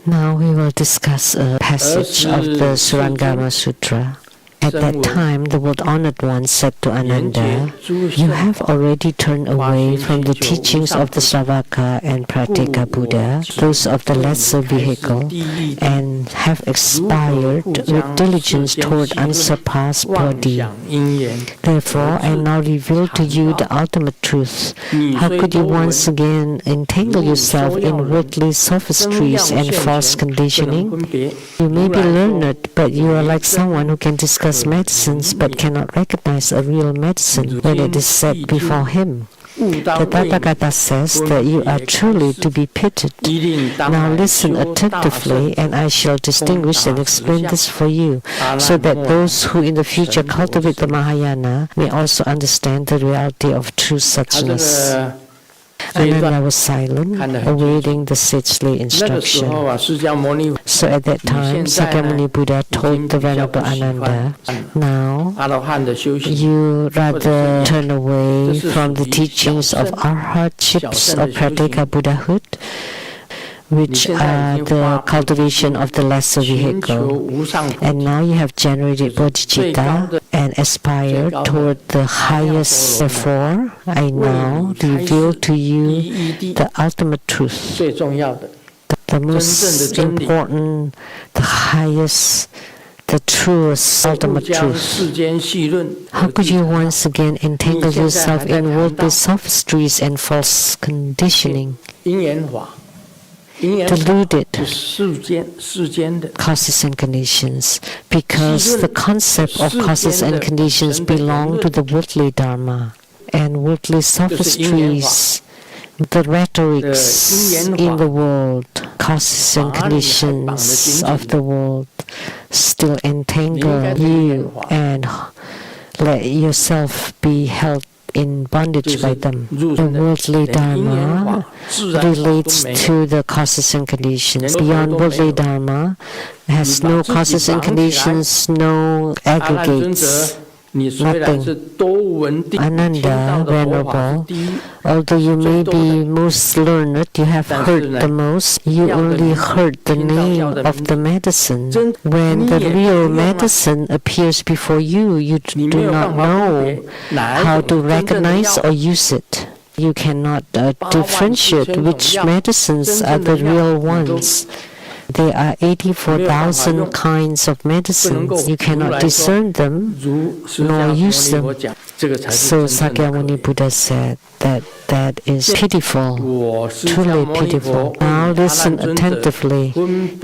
Now we will discuss a passage of the Surangama Sutra. At that time, the world-honored one said to Ananda, "You have already turned away from the teachings of the sravaka and pratyekabuddha, those of the lesser vehicle, and have aspired with diligence toward unsurpassed bodhi. Therefore, I now reveal to you the ultimate truth. How could you once again entangle yourself in worldly sophistries and false conditioning? You may be learned, but you are like someone who can discuss medicines but cannot recognize a real medicine when it is set before him. The Tathagata says that you are truly to be pitied. Now listen attentively, and I shall distinguish and explain this for you, so that those who in the future cultivate the Mahayana may also understand the reality of true suchness." Ananda was silent, awaiting the sagely instruction. So at that time, Sakyamuni Buddha told the Venerable Ananda, "Now, you rather turn away from the teachings of hardships of pratyekabuddhahood, which are the cultivation of the lesser vehicle. And now you have generated bodhicitta and aspired toward the highest. Therefore, I now reveal to you the ultimate truth, the most important, the highest, the truest, ultimate truth. How could you once again entangle yourself in worldly sophistries and false conditioning? Deluded causes and conditions, because the concept of causes and conditions belong to the worldly dharma, and worldly sophistries, the rhetorics in the world, causes and conditions of the world, still entangle you and let yourself be held in bondage by them. The worldly dharma relates to the causes and conditions. Beyond worldly dharma has no causes and conditions, no aggregates, nothing. Ananda, Venerable, although you may be most learned, you have heard the most, you only heard the name of the medicine. When the real medicine appears before you, you do not know how to recognize or use it. You cannot differentiate which medicines are the real ones. There are 84,000 kinds of medicines. You cannot discern them nor use them. So Sakyamuni Buddha said that is pitiful, truly pitiful. Now listen attentively,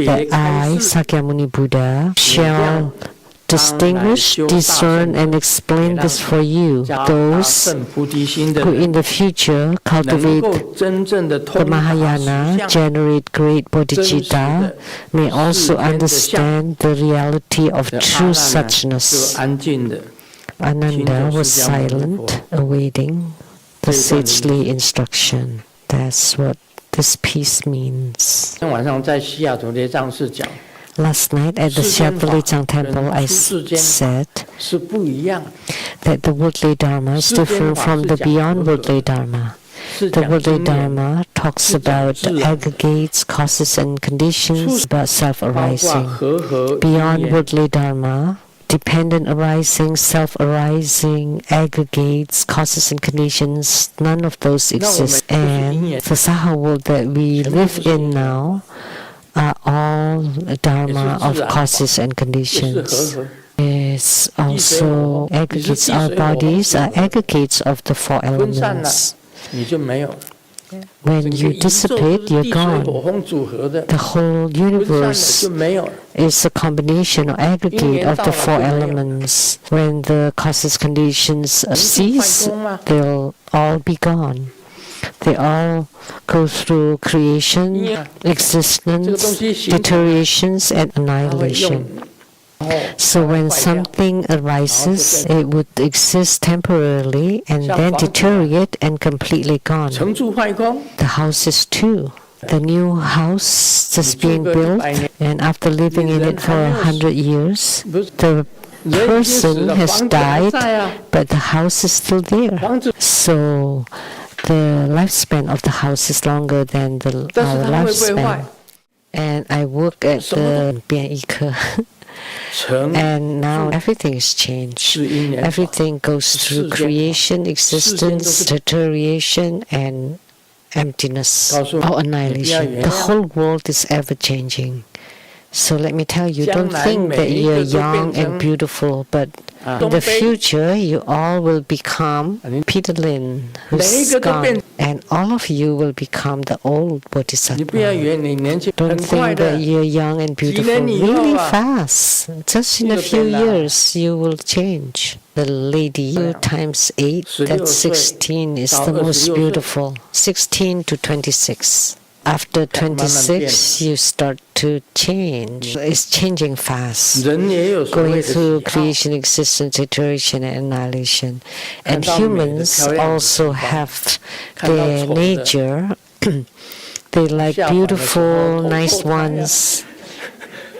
that I, Sakyamuni Buddha, shall distinguish, discern, and explain this for you. Those who in the future cultivate the Mahayana, generate great bodhicitta, may also understand the reality of true suchness. Ananda was silent, awaiting the sagely instruction. That's what this piece means. Last night at the Shyatalichang temple, I said that the worldly dharma is different from the beyond worldly dharma. The worldly dharma talks about aggregates, causes and conditions, about self-arising. Beyond worldly dharma, dependent arising, self-arising, aggregates, causes and conditions, none of those exist. And the Saha world that we live in now are all dharma of causes and conditions. It's also aggregates. Our bodies are aggregates of the four elements. When you dissipate, you're gone. The whole universe is a combination or aggregate of the four elements. When the causes conditions cease, they'll all be gone. They all go through creation, existence, deteriorations, and annihilation. So when something arises, it would exist temporarily and then deteriorate and completely gone. The houses too. The new house just being built, and after living in it for 100 years, the person has died, but the house is still there. So the lifespan of the house is longer than our lifespan. and I work at the Bian and now everything is changed. Everything goes through creation, existence, deterioration, and emptiness or annihilation. The whole world is ever changing. So let me tell you, don't think that you're young and beautiful, but in the future you all will become Peter Lin, who's gone, and all of you will become the old Bodhisattva. Don't think that you're young and beautiful. Really fast. Just in a few years you will change. The lady 2 times 8, that's 16, is the most beautiful. 16 to 26. After 26, you start to change. It's changing fast, going through creation, existence, iteration, and annihilation. And humans also have their nature. They like beautiful, nice ones.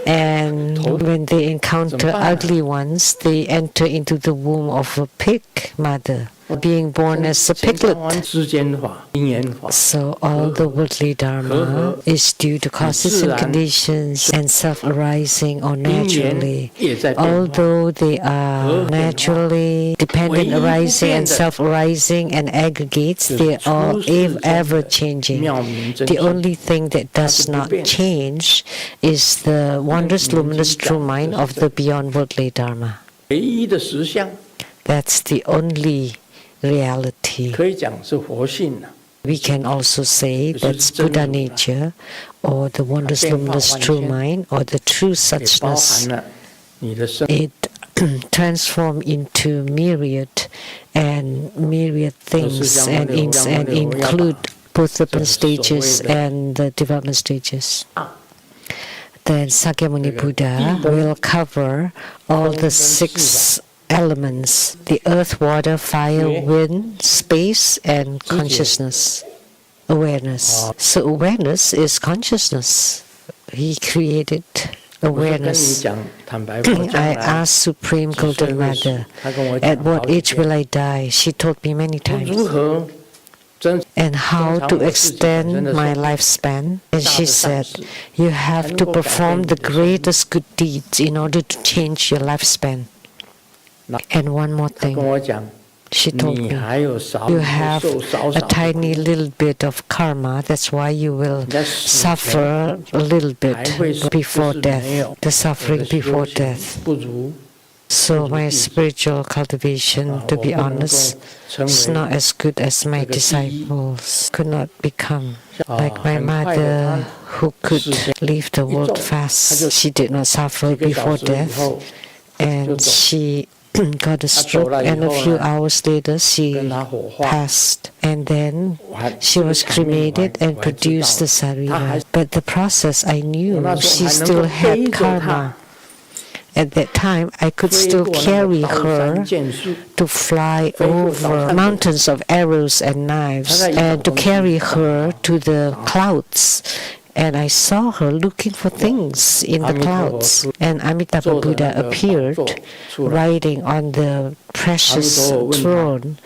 And when they encounter ugly ones, they enter into the womb of a pig mother, being born as a piglet. So all the worldly dharma is due to causes and conditions and self-arising or naturally. Although they are naturally dependent arising and self-arising and aggregates, they are ever-changing. The only thing that does not change is the wondrous, luminous true mind of the beyond worldly dharma. That's the only reality. We can also say that's buddhanature, or the wondrous, luminous true mind, or the true suchness. It transforms into myriad things and include both the birth stages and the development stages. Then Sakyamuni Buddha will cover all the 6 elements: the earth, water, fire, wind, space, and consciousness, awareness. So awareness is consciousness. He created awareness. I asked Supreme Golden Mother, at what age will I die? She told me many times. And how to extend my lifespan? And she said, you have to perform the greatest good deeds in order to change your lifespan. And one more thing, she told me, you have a tiny little bit of karma, that's why you will suffer a little bit before death, the suffering before death. So my spiritual cultivation, to be honest, is not as good as my disciples could not become. Like my mother, who could leave the world fast, she did not suffer before death, and she got a stroke, and a few hours later she passed, and then she was cremated and produced the sarira. But the process, I knew she still had karma. At that time, I could still carry her to fly over mountains of arrows and knives, and to carry her to the clouds. And I saw her looking for things in the clouds. And Amitabha Buddha appeared, riding on the precious throne.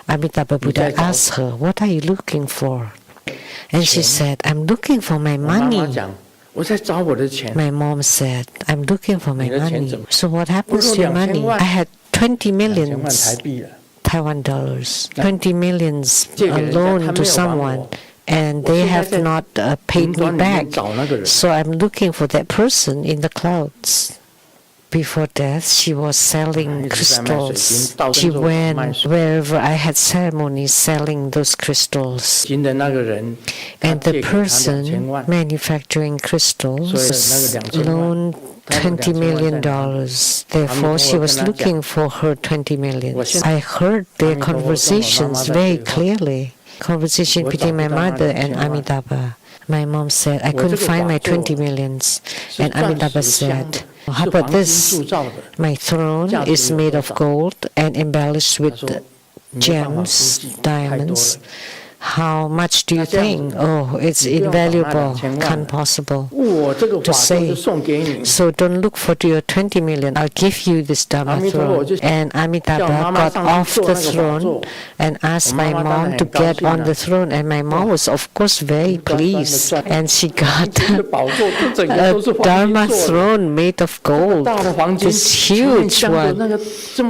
Amitabha Buddha asked her, what are you looking for? And she said, I'm looking for my money. My mom said, I'm looking for my money. So what happens to your money? I had 20 millions Taiwan dollars, 20 millions a loan to someone, and they have not paid me back. So I'm looking for that person in the clouds. Before death, she was selling crystals. She went wherever I had ceremonies selling those crystals. And the person manufacturing crystals loaned $20 million. Therefore, she was looking for her 20 million. I heard their conversations very clearly. Conversation between my mother and Amitabha. My mom said, I couldn't find my 20 millions. And Amitabha said, how about this? My throne is made of gold and embellished with gems, diamonds. How much do you think? Oh, it's invaluable, can't possible to say. So don't look for your 20 million. I'll give you this Dharma throne. And Amitabha got off the throne and asked my mom to get on the throne. And my mom was, of course, very pleased. And she got a Dharma throne made of gold, this huge one,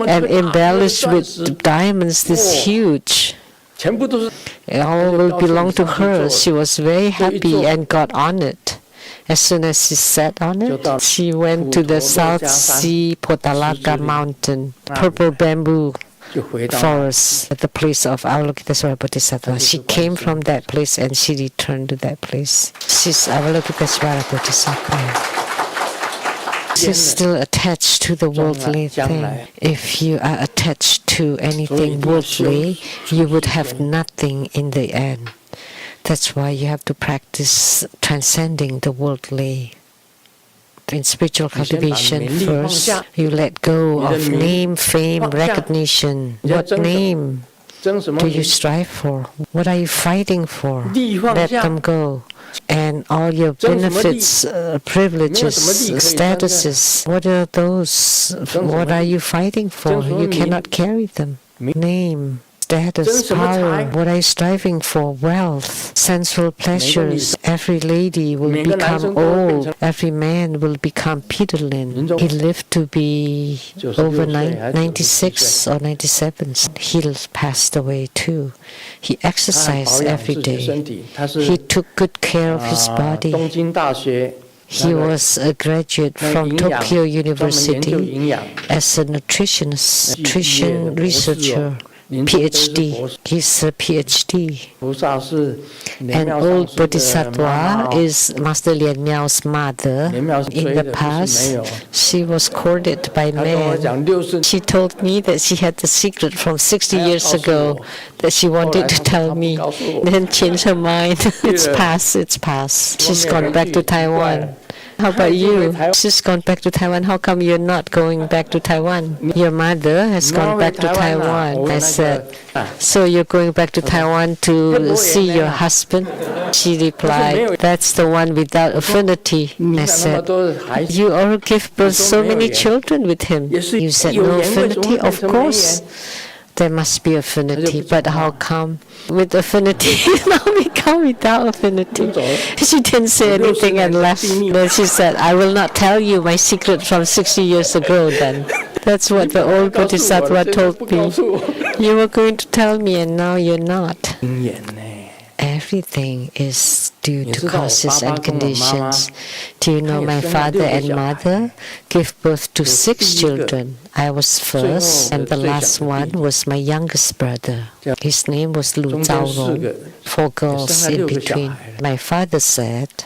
and embellished with diamonds, this huge. It all will belong to her. She was very happy and got on it. As soon as she sat on it, she went to the South Sea Tathagata mountain, purple bamboo forest at the place of Avalokitesvara Bodhisattva. She came from that place and she returned to that place. She's Avalokitesvara Bodhisattva. She's still attached to the worldly thing. If you are attached to anything worldly, you would have nothing in the end. That's why you have to practice transcending the worldly. In spiritual cultivation, first you let go of name, fame, recognition. What name do you strive for? What are you fighting for? Let them go. And all your benefits, privileges, statuses, what are those? What are you fighting for? You cannot carry them. Name, status, power, what are you striving for? Wealth, sensual pleasures. Every lady will become old. Every man will become petulant. He lived to be over 96 or 97. He passed away too. He exercised every day. He took good care of his body. He was a graduate from Tokyo University as a nutritionist, nutrition researcher. PhD. He's a PhD. An old Bodhisattva is Master Lian Miao's mother. In the past, she was courted by men. She told me that she had the secret from 60 years ago that she wanted to tell me. Then changed her mind. It's past, it's past. She's gone back to Taiwan. How about you? She's gone back to Taiwan. How come you're not going back to Taiwan? Your mother has gone back to Taiwan. I said, so you're going back to Taiwan to see your husband? She replied, that's the one without affinity. I said, you all give birth so many children with him. You said no affinity? Of course. There must be affinity, but how come with affinity now we come without affinity? She didn't say anything and left. Then she said, I will not tell you my secret from 60 years ago then. That's what the old Bodhisattva told me. You were going to tell me and now you're not. Everything is due to causes and conditions. Do you know my father and mother gave birth to 6 children? I was first, and the last one was my youngest brother. His name was Lu Zhaorong. 4 girls in between. My father said,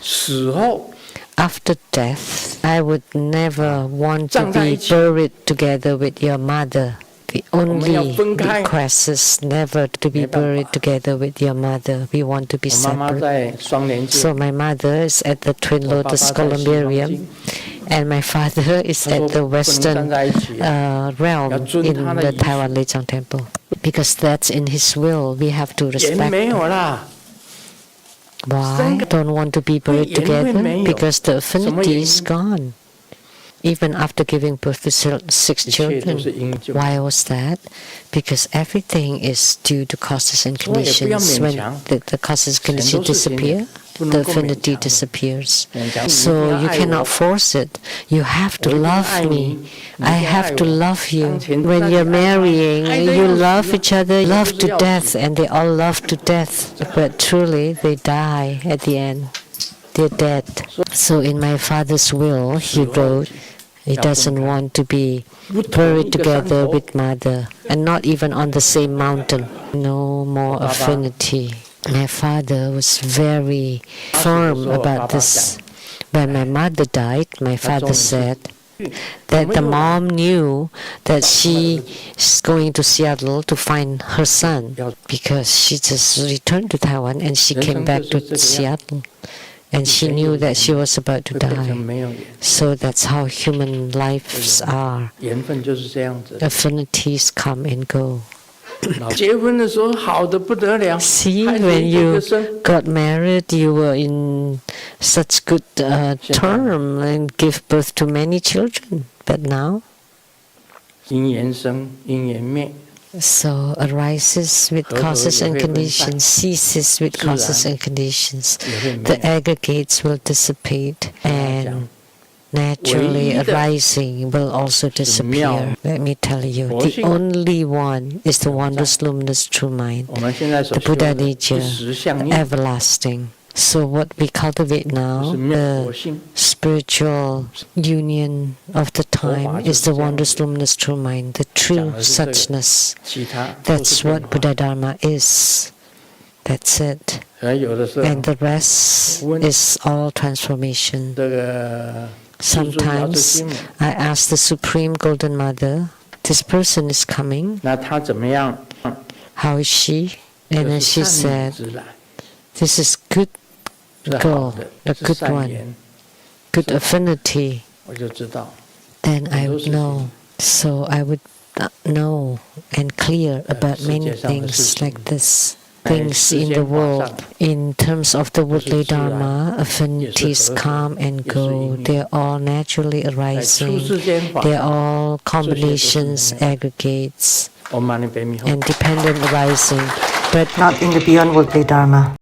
after death, I would never want to be buried together with your mother. The only request is never to be buried together with your mother. We want to be separate. So my mother is at the Twin Lotus Columbarium, and my father is at the Western realm in the Taiwan Leichang Temple. Because that's in his will, we have to respect it. Why? Don't want to be buried together? Because the affinity is gone. Even after giving birth to 6 children. Why was that? Because everything is due to causes and conditions. When the causes and conditions disappear, the affinity disappears. So you cannot force it. You have to love me. I have to love you. When you're marrying, you love each other, love to death, and they all love to death. But truly, they die at the end. They're dead. So in my father's will, he wrote, he doesn't want to be buried together with mother, and not even on the same mountain. No more affinity. My father was very firm about this. When my mother died, my father said that the mom knew that she's going to Seattle to find her son, because she just returned to Taiwan and she came back to Seattle. And she knew that she was about to die. So that's how human lives are. Affinities come and go. See, when you got married, you were in such good term and give birth to many children. But now, so arises with causes and conditions, ceases with causes and conditions. The aggregates will dissipate, and naturally arising will also disappear. Let me tell you, the only one is the wondrous, luminous, true mind, the buddhanature, everlasting. So what we cultivate now, the spiritual union of the time, is the wondrous, luminous, true mind, the true suchness. That's what Buddha Dharma is. That's it. And the rest is all transformation. Sometimes I ask the Supreme Golden Mother, this person is coming, how is she? And then she said, this is good girl, a good one, good affinity. Then I would know. So I would know and clear about many things like this. Things in the world. In terms of the worldly Dharma, affinities come and go. They're all naturally arising. They're all combinations, aggregates, and dependent arising, but not in the beyond worldly Dharma.